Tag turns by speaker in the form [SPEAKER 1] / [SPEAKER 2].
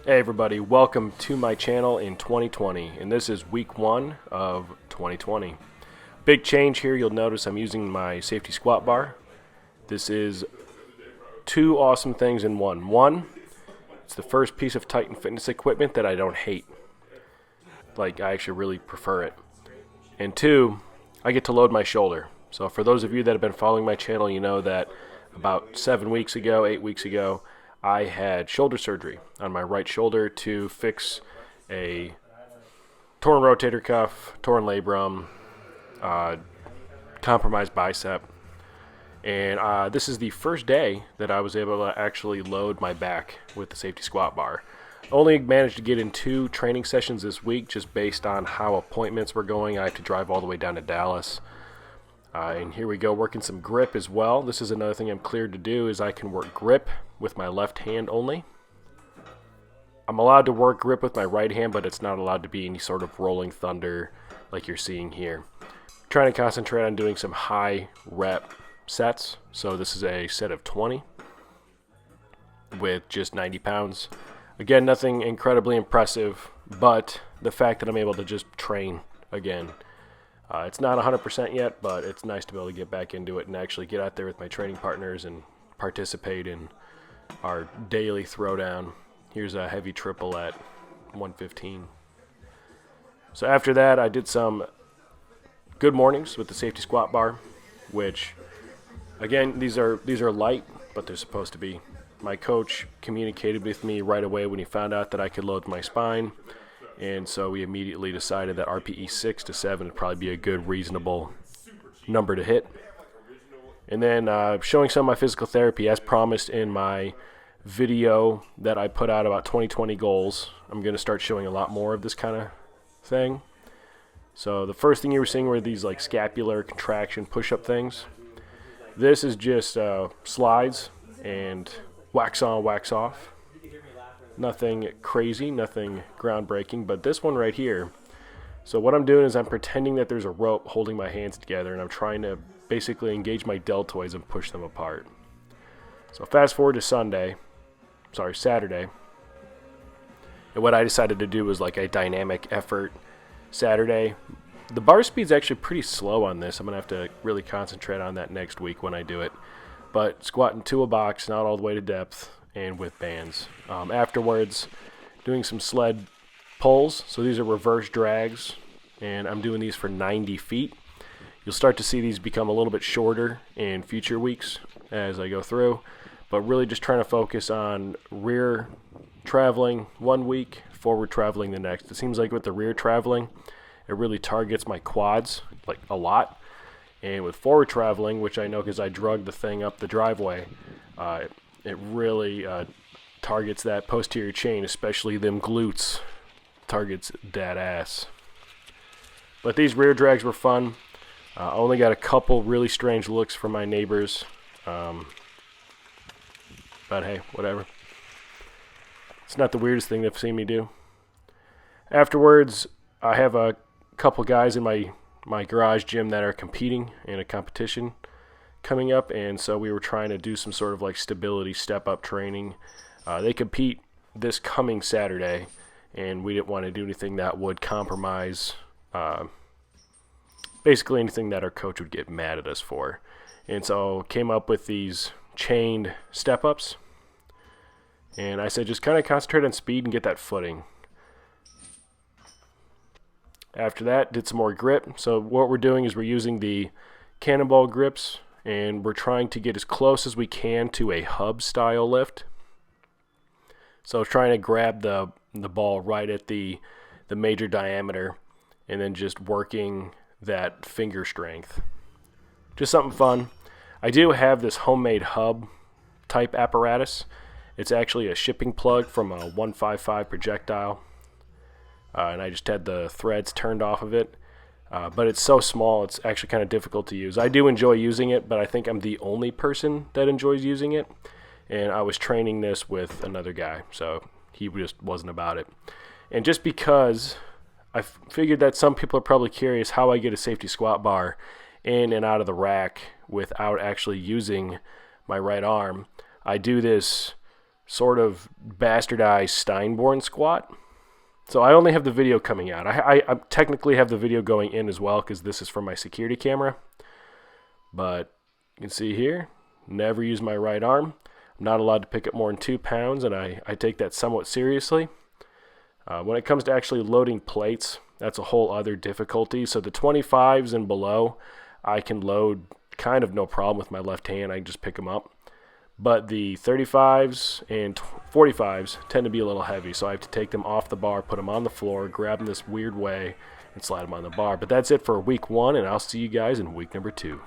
[SPEAKER 1] Hey everybody, welcome to my channel in 2020, and this is week 1 of 2020. Big change here, you'll notice I'm using my safety squat bar. This is two awesome things in one. One, it's the first piece of Titan fitness equipment that I don't hate. Like, I actually really prefer it. And two, I get to load my shoulder. So for those of you that have been following my channel, you know that about 8 weeks ago, I had shoulder surgery on my right shoulder to fix a torn rotator cuff, torn labrum, compromised bicep. And this is the first day that I was able to actually load my back with the safety squat bar. Only managed to get in 2 training sessions this week just based on how appointments were going. I had to drive all the way down to Dallas. And here we go, working some grip as well. This is another thing I'm cleared to do, is I can work grip with my left hand only. I'm allowed to work grip with my right hand, but it's not allowed to be any sort of rolling thunder like you're seeing here. Trying to concentrate on doing some high rep sets. So this is a set of 20 with just 90 pounds. Again, nothing incredibly impressive, but the fact that I'm able to just train again. It's not 100% yet, but it's nice to be able to get back into it and actually get out there with my training partners and participate in our daily throwdown. Here's a heavy triple at 115. So after that, I did some good mornings with the safety squat bar, which, again, these are light, but they're supposed to be. My coach communicated with me right away when he found out that I could load my spine. And so we immediately decided that RPE 6 to 7 would probably be a good, reasonable number to hit. And then showing some of my physical therapy, as promised in my video that I put out about 2020 goals. I'm going to start showing a lot more of this kind of thing. So the first thing you were seeing were these like scapular contraction push-up things. This is just slides and wax on, wax off. Nothing crazy, nothing groundbreaking, but this one right here. So what I'm doing is I'm pretending that there's a rope holding my hands together, and I'm trying to basically engage my deltoids and push them apart. So fast forward to Saturday. And what I decided to do was like a dynamic effort Saturday. The bar speed's actually pretty slow on this. I'm going to have to really concentrate on that next week when I do it. But squatting to a box, not all the way to depth, and with bands. Afterwards, doing some sled pulls. So these are reverse drags, and I'm doing these for 90 feet. You'll start to see these become a little bit shorter in future weeks as I go through, but really just trying to focus on rear traveling one week, forward traveling the next. It seems like with the rear traveling, it really targets my quads like a lot. And with forward traveling, which I know because I drug the thing up the driveway, it really targets that posterior chain, especially them glutes. Targets that ass. But these rear drags were fun. I only got a couple really strange looks from my neighbors. But hey, whatever. It's not the weirdest thing they've seen me do. Afterwards, I have a couple guys in my garage gym that are competing in a competition coming up, and so we were trying to do some sort of like stability step-up training. They compete this coming Saturday, and we didn't want to do anything that would compromise basically anything that our coach would get mad at us for. And so came up with these chained step-ups, and I said just kind of concentrate on speed and get that footing. After that, did some more grip. So what we're doing is we're using the cannonball grips, and we're trying to get as close as we can to a hub style lift. So trying to grab the ball right at the major diameter and then just working that finger strength. Just something fun. I do have this homemade hub type apparatus. It's actually a shipping plug from a 155 projectile. And I just had the threads turned off of it. But it's so small, it's actually kind of difficult to use. I do enjoy using it, but I think I'm the only person that enjoys using it. And I was training this with another guy, so he just wasn't about it. And just because I figured that some people are probably curious how I get a safety squat bar in and out of the rack without actually using my right arm, I do this sort of bastardized Steinborn squat. So I only have the video coming out. I technically have the video going in as well because this is from my security camera. But you can see here, never use my right arm. I'm not allowed to pick up more than 2 pounds, and I take that somewhat seriously. When it comes to actually loading plates, that's a whole other difficulty. So the 25s and below, I can load kind of no problem with my left hand. I can just pick them up. But the 35s and 45s tend to be a little heavy, so I have to take them off the bar, put them on the floor, grab them this weird way, and slide them on the bar. But that's it for week 1, and I'll see you guys in week number 2.